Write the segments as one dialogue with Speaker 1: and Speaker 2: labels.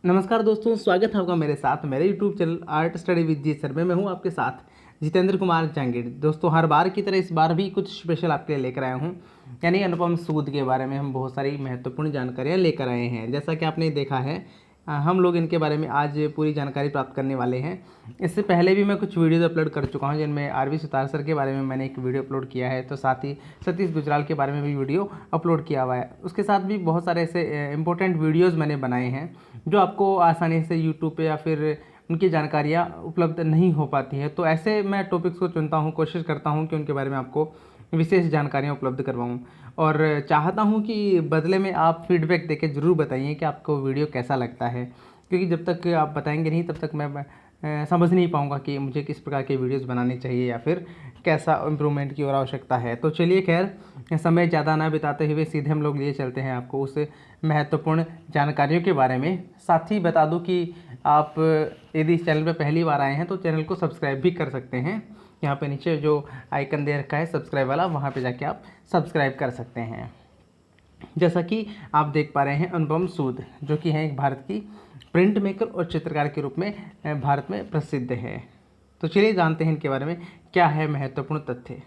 Speaker 1: नमस्कार दोस्तों, स्वागत है आपका मेरे साथ मेरे YouTube channel art study with G sir में। मैं हूं आपके साथ जितेंद्र कुमार जहांगीर। दोस्तों, हर बार की तरह इस बार भी कुछ स्पेशल आपके लिए लेकर आया हूं, यानी अनुपम सूद के बारे में हम बहुत सारी महत्वपूर्ण जानकारियां लेकर आए हैं। जैसा कि आपने देखा है, हम लोग इनके बारे में आज पूरी जानकारी प्राप्त करने वाले हैं। इससे पहले भी मैं कुछ वीडियोज़ अपलोड कर चुका हूं, जिनमें आरवी सुतार सर के बारे में मैंने एक वीडियो अपलोड किया है, तो साथ ही सतीश गुजराल के बारे में भी वीडियो अपलोड किया हुआ है। उसके साथ भी बहुत सारे ऐसे इंपॉर्टेंट वीडियोज़ मैंने बनाए हैं जो आपको आसानी से यूट्यूब पे या फिर उनकी जानकारियाँ उपलब्ध नहीं हो पाती हैं। तो ऐसे मैं टॉपिक्स को चुनता हूँ, कोशिश करता हूँ कि उनके बारे में आपको विशेष जानकारियाँ उपलब्ध करवाऊँ, और चाहता हूँ कि बदले में आप फीडबैक देके ज़रूर बताइए कि आपको वीडियो कैसा लगता है, क्योंकि जब तक आप बताएंगे नहीं तब तक मैं समझ नहीं पाऊँगा कि मुझे किस प्रकार के वीडियोस बनाने चाहिए या फिर कैसा इम्प्रूवमेंट की और आवश्यकता है। तो चलिए, खैर समय ज़्यादा ना बिताते हुए सीधे हम लोग लिए चलते हैं आपको उस महत्वपूर्ण जानकारियों के बारे में। साथ ही बता दूं कि आप यदि इस चैनल पर पहली बार आए हैं तो चैनल को सब्सक्राइब भी कर सकते हैं। यहाँ पे नीचे जो आइकन दे रखा है सब्सक्राइब वाला, वहाँ पे जाके आप सब्सक्राइब कर सकते हैं। जैसा कि आप देख पा रहे हैं, अनुपम सूद जो कि हैं एक भारत की प्रिंट मेकर और चित्रकार के रूप में भारत में प्रसिद्ध है। तो चलिए जानते हैं इनके बारे में क्या है महत्वपूर्ण तथ्य।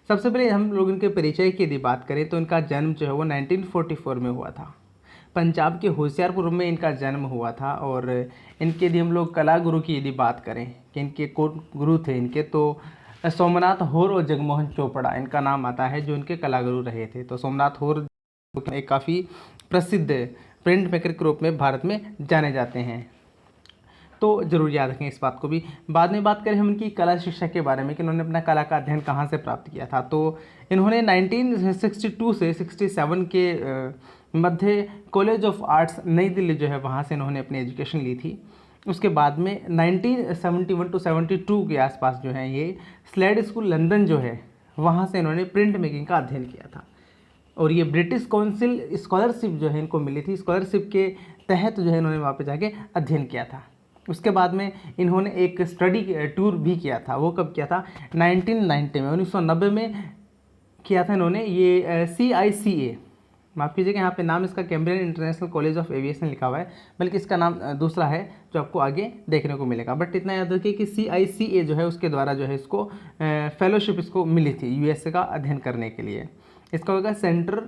Speaker 1: सबसे पहले हम लोग इनके परिचय की यदि बात करें तो इनका जन्म जो है वो 1944 में हुआ था। पंजाब के होशियारपुर में इनका जन्म हुआ था। और इनके यदि हम लोग कला गुरु की यदि बात करें कि इनके कौन गुरु थे इनके, तो सोमनाथ होर और जगमोहन चोपड़ा इनका नाम आता है जो इनके कला गुरु रहे थे। तो सोमनाथ होर एक काफ़ी प्रसिद्ध प्रिंट मेकर के रूप में भारत में जाने जाते हैं, तो जरूर याद रखें इस बात को भी। बाद में बात करें हम इनकी कला शिक्षा के बारे में कि इन्होंने अपना कला का अध्ययन कहाँ से प्राप्त किया था, तो इन्होंने 1962 से 67 के मध्य कॉलेज ऑफ आर्ट्स नई दिल्ली जो है वहाँ से इन्होंने अपनी एजुकेशन ली थी। उसके बाद में 1971 टू 72 के आसपास जो है ये स्लेड स्कूल लंदन जो है वहाँ से इन्होंने प्रिंट मेकिंग का अध्ययन किया था। और ये ब्रिटिश काउंसिल स्कॉलरशिप जो है इनको मिली थी, स्कॉलरशिप के तहत जो है इन्होंने वहाँ पे जाके अध्ययन किया था। उसके बाद में इन्होंने एक स्टडी टूर भी किया था। वो कब किया था? 1990 में, 1990 में किया था इन्होंने। ये CICA, माफ़ कीजिएगा यहाँ पे नाम इसका Cambrian international college of aviation लिखा हुआ है, बल्कि इसका नाम दूसरा है जो आपको आगे देखने को मिलेगा। बट इतना याद रखिए कि CICA जो है उसके द्वारा जो है इसको फेलोशिप इसको मिली थी USA का अध्ययन करने के लिए। इसका होगा centre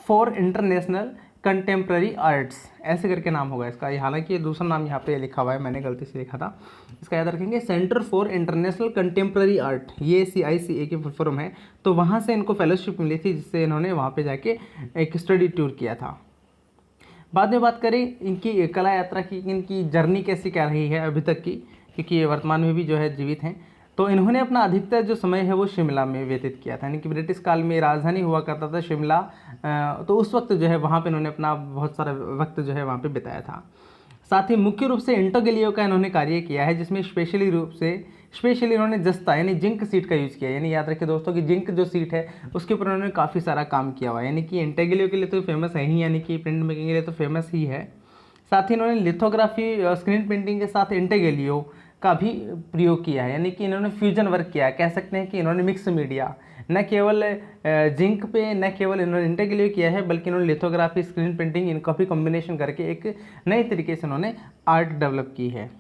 Speaker 1: for international contemporary arts, ऐसे करके नाम होगा इसका। हालांकि ये दूसरा नाम यहाँ पे लिखा हुआ है, मैंने गलती से लिखा था, इसका याद रखेंगे। Centre for international contemporary art, ये CICA की फुल फॉर्म है। तो वहाँ से इनको फेलोशिप मिली थी, जिससे इन्होंने वहाँ पे जाके एक स्टडी टूर किया था। बाद में बात करें इनकी कला यात्रा की, इनकी जर्नी कैसी क्या रही है अभी तक की, क्योंकि ये वर्तमान में भी जो है जीवित हैं। तो इन्होंने अपना अधिकतर जो समय है वो शिमला में व्यतीत किया था, यानी कि ब्रिटिश काल में राजधानी हुआ करता था शिमला। तो उस वक्त जो है वहाँ पे इन्होंने अपना बहुत सारा वक्त जो है वहाँ पे बिताया था। साथ ही मुख्य रूप से इंटोगेलियो का इन्होंने कार्य किया है, जिसमें स्पेशली इन्होंने जस्ता यानी जिंक सीट का यूज़ किया है। यानी याद रखिए दोस्तों कि जिंक जो सीट है उसके ऊपर उन्होंने काफ़ी सारा काम किया हुआ है। यानी कि इंटेगेलियो के लिए तो फेमस है ही, यानी कि प्रिंट मेकिंग के लिए तो फेमस ही है। साथ ही इन्होंने लिथोग्राफी स्क्रीन प्रिंटिंग के साथ इंटेगेलियो का भी प्रयोग किया है, यानी कि इन्होंने फ्यूजन वर्क किया है। कह सकते हैं कि इन्होंने मिक्स मीडिया, न केवल जिंक पे न केवल इन्होंने इंटेगेलियो किया है, बल्कि इन्होंने लिथोग्राफी स्क्रीन प्रिंटिंग इनका भी कॉम्बिनेशन करके एक नए तरीके से इन्होंने आर्ट डेवलप की है।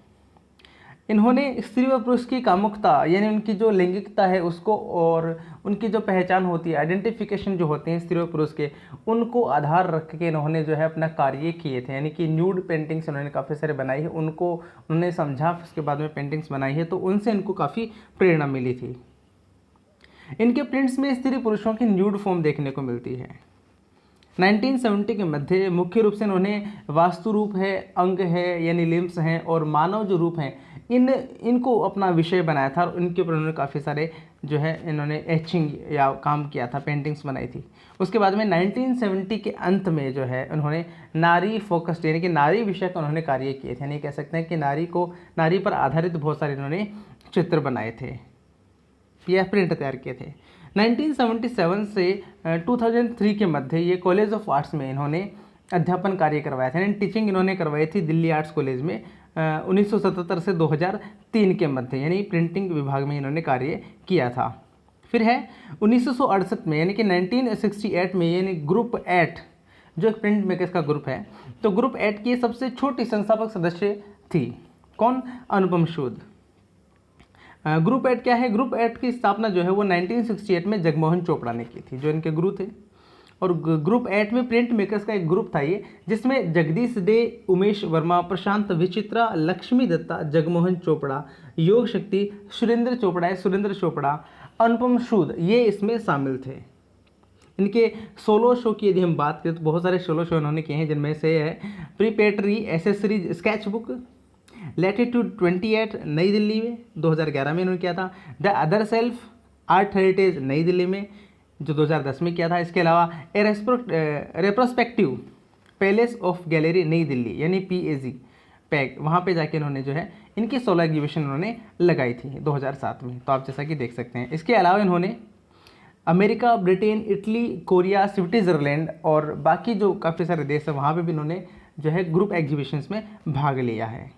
Speaker 1: इन्होंने स्त्री व पुरुष की कामुकता, यानी उनकी जो लैंगिकता है उसको, और उनकी जो पहचान होती है, आइडेंटिफिकेशन जो होते हैं स्त्री व पुरुष के, उनको आधार रख के इन्होंने जो है अपना कार्य किए थे। यानी कि न्यूड पेंटिंग्स इन्होंने काफ़ी सारे बनाई है, उनको उन्होंने समझा, उसके बाद में पेंटिंग्स बनाई है, तो उनसे इनको काफ़ी प्रेरणा मिली थी। इनके प्रिंट्स में स्त्री पुरुषों की न्यूड फॉर्म देखने को मिलती है। 1970 के मध्य मुख्य रूप से इन्होंने वास्तु रूप है, अंग है यानी लिम्स हैं, और मानव जो रूप हैं इनको अपना विषय बनाया था, और इनके ऊपर उन्होंने काफ़ी सारे जो है इन्होंने एचिंग या काम किया था, पेंटिंग्स बनाई थी। उसके बाद में 1970 के अंत में जो है उन्होंने नारी फोकस्ड यानी कि नारी विषय का उन्होंने कार्य किए थे। यानी कह सकते हैं कि नारी पर आधारित बहुत सारे इन्होंने चित्र बनाए थे या प्रिंट तैयार किए थे। 1977 से 2003 के मध्य ये कॉलेज ऑफ आर्ट्स में इन्होंने अध्यापन कार्य करवाया था, यानी टीचिंग इन्होंने करवाई थी दिल्ली आर्ट्स कॉलेज में 1977 से 2003 के मध्य, यानी प्रिंटिंग विभाग में इन्होंने कार्य किया था। फिर है 1968 में, यानी कि 1968 में, यानी ग्रुप 8 जो एक प्रिंट मेकर्स का ग्रुप है। तो ग्रुप 8 की सबसे छोटी संस्थापक सदस्य थी कौन? अनुपम सूद। ग्रुप 8 क्या है? ग्रुप 8 की स्थापना जो है वो 1968 में जगमोहन चोपड़ा ने की थी, जो इनके गुरु थे। और ग्रुप 8 में प्रिंट मेकर्स का एक ग्रुप था ये, जिसमें जगदीश डे, उमेश वर्मा, प्रशांत विचित्रा, लक्ष्मी दत्ता, जगमोहन चोपड़ा, योग शक्ति, सुरेंद्र चोपड़ा, अनुपम सूद, ये इसमें शामिल थे। इनके सोलो शो की यदि हम बात करें तो बहुत सारे सोलो शो इन्होंने किए हैं, जिनमें से है प्रीपेटरी एसेसरीज स्केच बुक, लैटिट्यूड 28 नई दिल्ली में 2011 में इन्होंने किया था, the other self art heritage नई दिल्ली में जो 2010 में किया था। इसके अलावा रेप्रोस्पेक्टिव पैलेस ऑफ गैलरी नई दिल्ली यानी PAG पैग, वहाँ पे जाके इन्होंने जो है इनकी 16 एग्जीबिशन उन्होंने लगाई थी 2007 में। तो आप जैसा कि देख सकते हैं। इसके अलावा इन्होंने America, Britain, Italy, Korea, Switzerland और बाकी जो काफ़ी सारे देश हैं वहाँ पे भी इन्होंने जो है ग्रुप एग्जीबिशंस में भाग लिया है।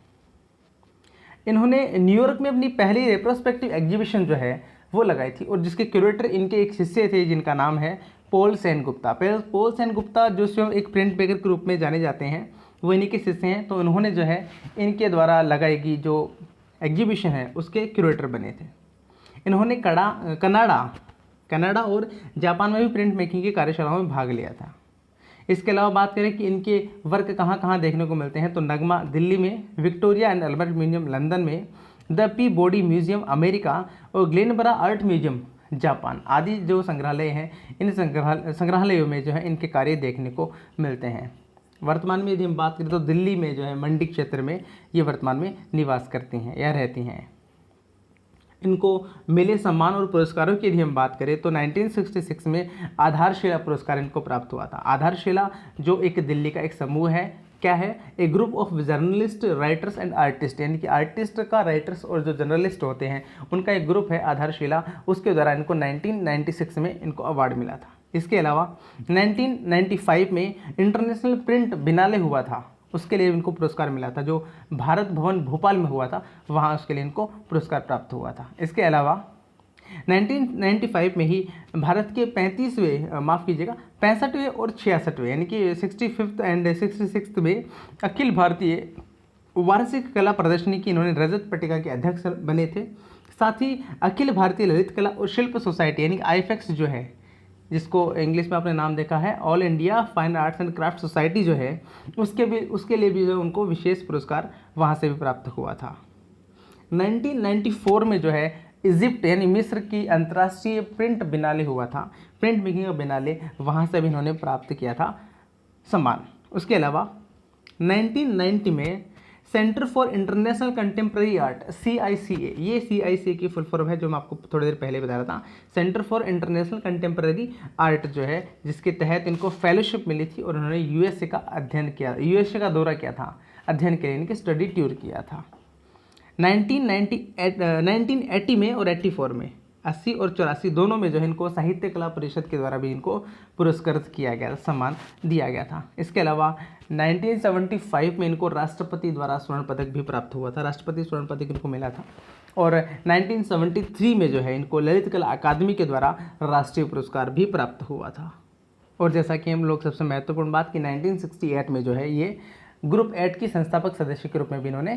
Speaker 1: इन्होंने न्यूयॉर्क में अपनी पहली रेट्रोस्पेक्टिव एग्जीबिशन जो है वो लगाई थी, और जिसके क्यूरेटर इनके एक शिष्य थे जिनका नाम है पॉल सेनगुप्ता। पॉल सेनगुप्ता जो स्वयं एक प्रिंट मेकर के रूप में जाने जाते हैं, वो इन्हीं के शिष्य हैं। तो उन्होंने जो है इनके द्वारा लगाई गई जो एग्जीबिशन है उसके क्यूरेटर बने थे। इन्होंने कनाडा और जापान में भी प्रिंट मेकिंग की कार्यशालाओं में भाग लिया था। इसके अलावा बात करें कि इनके वर्क कहाँ कहाँ देखने को मिलते हैं, तो नगमा दिल्ली में, Victoria and Albert museum London में, the Peabody museum America और ग्लेनबरा आर्ट म्यूजियम जापान आदि जो संग्रहालय हैं, इन संग्रहालयों में जो है इनके कार्य देखने को मिलते हैं। वर्तमान में यदि हम बात करें तो दिल्ली में जो है मंडी क्षेत्र में ये वर्तमान में निवास करती हैं या रहती हैं। इनको मिले सम्मान और पुरस्कारों की यदि हम बात करें तो 1966 में आधारशिला पुरस्कार इनको प्राप्त हुआ था। आधारशिला जो एक दिल्ली का एक समूह है, क्या है? A group of journalist, writers and artist, यानी कि आर्टिस्ट का, राइटर्स और जो जर्नलिस्ट होते हैं उनका एक ग्रुप है आधारशिला। उसके द्वारा इनको 1996 में इनको अवार्ड मिला था। इसके अलावा 1995 में इंटरनेशनल प्रिंट बिनाले हुआ था, उसके लिए इनको पुरस्कार मिला था, जो भारत भवन भोपाल में हुआ था, वहाँ उसके लिए इनको पुरस्कार प्राप्त हुआ था। इसके अलावा 1995 में ही भारत के 65वें और 66वें यानी कि 65th एंड 66th में अखिल भारतीय वार्षिक कला प्रदर्शनी की इन्होंने रजत पट्टिका के अध्यक्ष बने थे। साथ ही अखिल भारतीय ललित कला और शिल्प सोसाइटी यानी कि IFEX जो है, जिसको इंग्लिश में आपने नाम देखा है all India fine arts and craft society जो है, उसके लिए भी जो उनको विशेष पुरस्कार वहाँ से भी प्राप्त हुआ था। 1994 में जो है इजिप्ट यानी मिस्र की अंतर्राष्ट्रीय प्रिंट बिनाले हुआ था, प्रिंट मेकिंग का बिनाले, वहाँ से भी इन्होंने प्राप्त किया था सम्मान। उसके अलावा 1990 में centre for international contemporary art CICA, ये CICA की फुल फॉर्म है जो मैं आपको थोड़ी देर पहले बता रहा था, centre for international contemporary art जो है, जिसके तहत इनको फेलोशिप मिली थी और उन्होंने USA का अध्ययन किया, USA का दौरा किया था अध्ययन के लिए, इनके स्टडी टूर किया था। 1980 में और 84 में 80 और 84 दोनों में जो है इनको साहित्य कला परिषद के द्वारा भी इनको पुरस्कृत किया गया था, सम्मान दिया गया था। इसके अलावा 1975 में इनको राष्ट्रपति द्वारा स्वर्ण पदक भी प्राप्त हुआ था, राष्ट्रपति स्वर्ण पदक इनको मिला था। और 1973 में जो है इनको ललित कला अकादमी के द्वारा राष्ट्रीय पुरस्कार भी प्राप्त हुआ था। और जैसा कि हम लोग सबसे महत्वपूर्ण बात की 1968 में जो है ये ग्रुप 8 की संस्थापक सदस्य के रूप में भी इन्होंने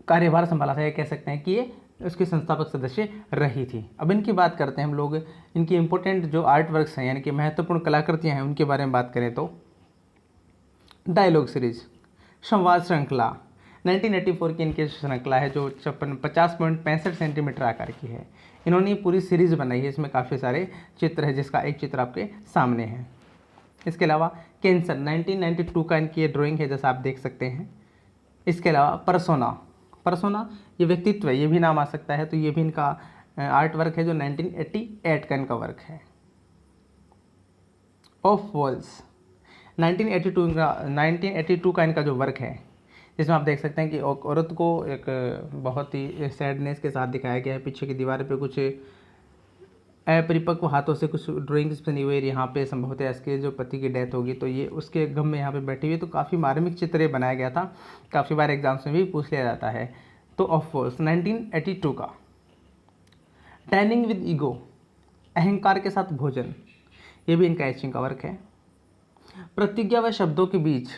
Speaker 1: कार्यभार संभाला था, या कह सकते हैं कि ये उसकी संस्थापक सदस्य रही थी। अब इनकी बात करते हैं हम लोग, इनकी इंपॉर्टेंट जो आर्ट वर्क्स हैं यानी कि महत्वपूर्ण कलाकृतियाँ हैं उनके बारे में बात करें तो डायलॉग सीरीज, संवाद श्रृंखला 1984 की इनकी श्रृंखला है जो 50.65 सेंटीमीटर आकार की है। इन्होंने पूरी सीरीज बनाई है, इसमें काफ़ी सारे चित्र है, जिसका एक चित्र आपके सामने है। इसके अलावा कैंसर 1992 का इनकी ड्राइंग है, जैसा आप देख सकते हैं। इसके अलावा परसोना ये व्यक्तित्व है, ये भी नाम आ सकता है, तो ये भी इनका आर्ट वर्क है जो 1988 का इनका वर्क है। ऑफ वॉल्स 1982 का इनका जो वर्क है, जिसमें आप देख सकते हैं कि औरत को एक बहुत ही सैडनेस के साथ दिखाया गया है। पीछे की दीवार पे कुछ अपरिपक्व हाथों से कुछ ड्राइंग्स बनी हुई है। यहाँ पे संभवतः इसके जो पति की डेथ होगी तो ये उसके गम में यहाँ पे बैठी हुई है, तो काफ़ी मार्मिक चित्र ये बनाया गया था, काफ़ी बार एग्जाम्स में भी पूछ लिया जाता है। तो ऑफ कोर्स 1982 का डाइनिंग विद ईगो, अहंकार के साथ भोजन, ये भी इनका एचिंग का वर्क है। प्रतिज्ञा व शब्दों के बीच,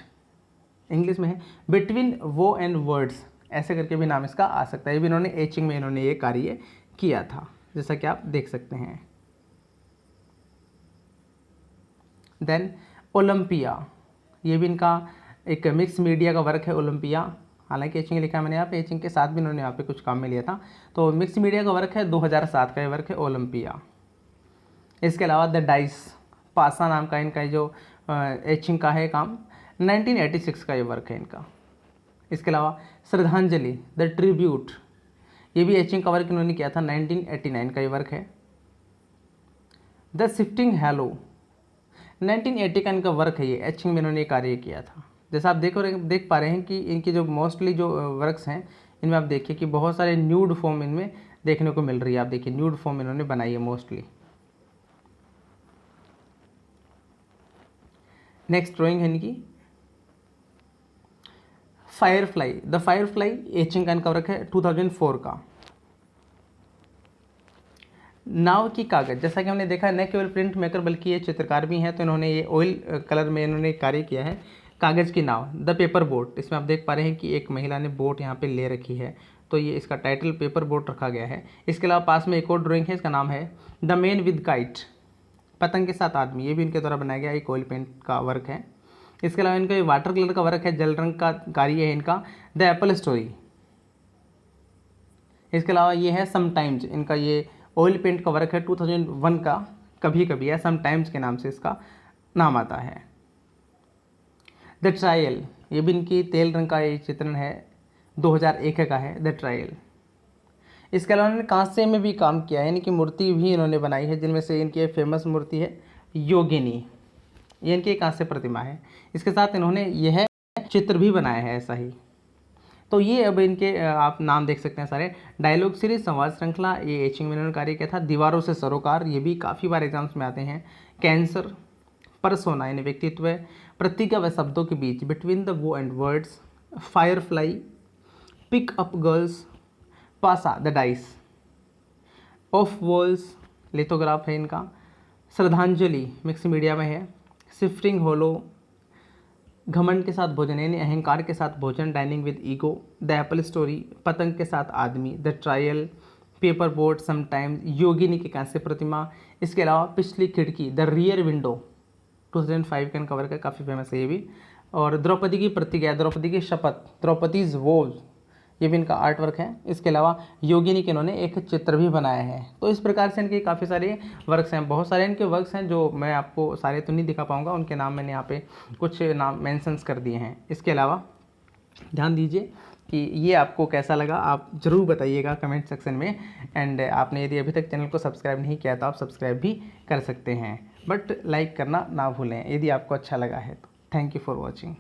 Speaker 1: इंग्लिश में है बिटवीन वो एंड वर्ड्स, ऐसे करके भी नाम इसका आ सकता है। ये भी इन्होंने एचिंग में इन्होंने ये कार्य किया था, जैसा कि आप देख सकते हैं। देन ओलंपिया, ये भी इनका एक मिक्स मीडिया का वर्क है ओलंपिया। हालांकि एचिंग लिखा है मैंने यहाँ पे, एचिंग के साथ भी इन्होंने यहाँ पे कुछ काम में लिया था। तो मिक्स मीडिया का वर्क है, 2007 का ये वर्क है ओलंपिया। इसके अलावा द डाइस, पासा नाम का इनका जो एचिंग का है काम, 1986 का ये वर्क है इनका। इसके अलावा श्रद्धांजलि द ट्रिब्यूट, ये भी एचिंग का वर्क इन्होंने किया था, 1989 का ये वर्क है। द शिफ्टिंग हैलो, 1980 का इनका वर्क है, ये एचिंग में इन्होंने कार्य किया था। जैसा आप देख पा रहे हैं कि इनकी जो मोस्टली जो वर्क्स हैं इनमें आप देखिए कि बहुत सारे न्यूड फॉर्म इनमें देखने को मिल रही है। आप देखिए न्यूड फॉर्म इन्होंने बनाई है मोस्टली। नेक्स्ट ड्राइंग है इनकी फायरफ्लाई, द फायरफ्लाई, एचिंग का इनका वर्क है 2004 का। नाव की कागज, जैसा कि हमने देखा न केवल प्रिंट मेकर बल्कि ये चित्रकार भी हैं, तो इन्होंने ये ऑयल कलर में इन्होंने कार्य किया है। कागज़ की नाव द पेपर बोट, इसमें आप देख पा रहे हैं कि एक महिला ने बोट यहाँ पे ले रखी है, तो ये इसका टाइटल पेपर बोट रखा गया है। इसके अलावा पास में एक और ड्राइंग है, इसका नाम है द मैन विद काइट, पतंग के साथ आदमी, ये भी इनके द्वारा बनाया गया एक ऑयल पेंट का वर्क है। इसके अलावा इनका ये वाटर कलर का वर्क है, जल रंग का कार्य है इनका, द एप्पल स्टोरी। इसके अलावा ये है समटाइम्स, इनका ये ऑयल पेंट का वर्क है 2001 का, कभी कभी है, समटाइम्स के नाम से इसका नाम आता है। द ट्रायल, ये भी इनकी तेल रंग का ये चित्रण है, 2001 का है द ट्रायल। इसके अलावा इन्होंने कांसे में भी काम किया है, इनकी मूर्ति भी इन्होंने बनाई है, जिनमें से इनकी फेमस मूर्ति है योगिनी, ये इनकी कांस्य प्रतिमा है। इसके साथ इन्होंने यह चित्र भी बनाया है ऐसा ही। तो ये अब इनके आप नाम देख सकते हैं सारे। डायलॉग सीरीज, संवाद श्रृंखला, ये एचिंग में इन्होंने कार्य किया था। दीवारों से सरोकार, ये भी काफ़ी बार एग्जाम्स में आते हैं। कैंसर, परसोना यानी व्यक्तित्व, प्रतिज्ञा व शब्दों के बीच, between the vow and words, firefly, pick up girls, pass the dice, of walls, lithograph है इनका। श्रद्धांजलि मिक्स मीडिया में है। शिफ्टिंग होलो, घमंड के साथ भोजन यानी अहंकार के साथ भोजन, dining with ego, the apple story, पतंग के साथ आदमी, the trial, paper boat, sometimes, योगिनी की कांस्य प्रतिमा। इसके अलावा पिछली खिड़की, द रियर विंडो, 2005 का इनका वर्क है, काफ़ी फेमस है ये भी। और द्रौपदी की प्रतिज्ञा, द्रौपदी की शपथ, द्रौपदीज वोव, ये भी इनका आर्ट वर्क है। इसके अलावा योगिनी के इन्होंने एक चित्र भी बनाया है। तो इस प्रकार से इनके काफ़ी सारे वर्क्स हैं, बहुत सारे इनके वर्क्स हैं जो मैं आपको सारे तो नहीं दिखा पाऊँगा, उनके नाम मैंने यहाँ पे कुछ नाम मेंशंस कर दिए हैं। इसके अलावा ध्यान दीजिए कि ये आपको कैसा लगा, आप ज़रूर बताइएगा कमेंट सेक्शन में। एंड आपने यदि अभी तक चैनल को सब्सक्राइब नहीं किया तो आप सब्सक्राइब भी कर सकते हैं, बट लाइक करना ना भूलें यदि आपको अच्छा लगा है तो। Thank you for watching.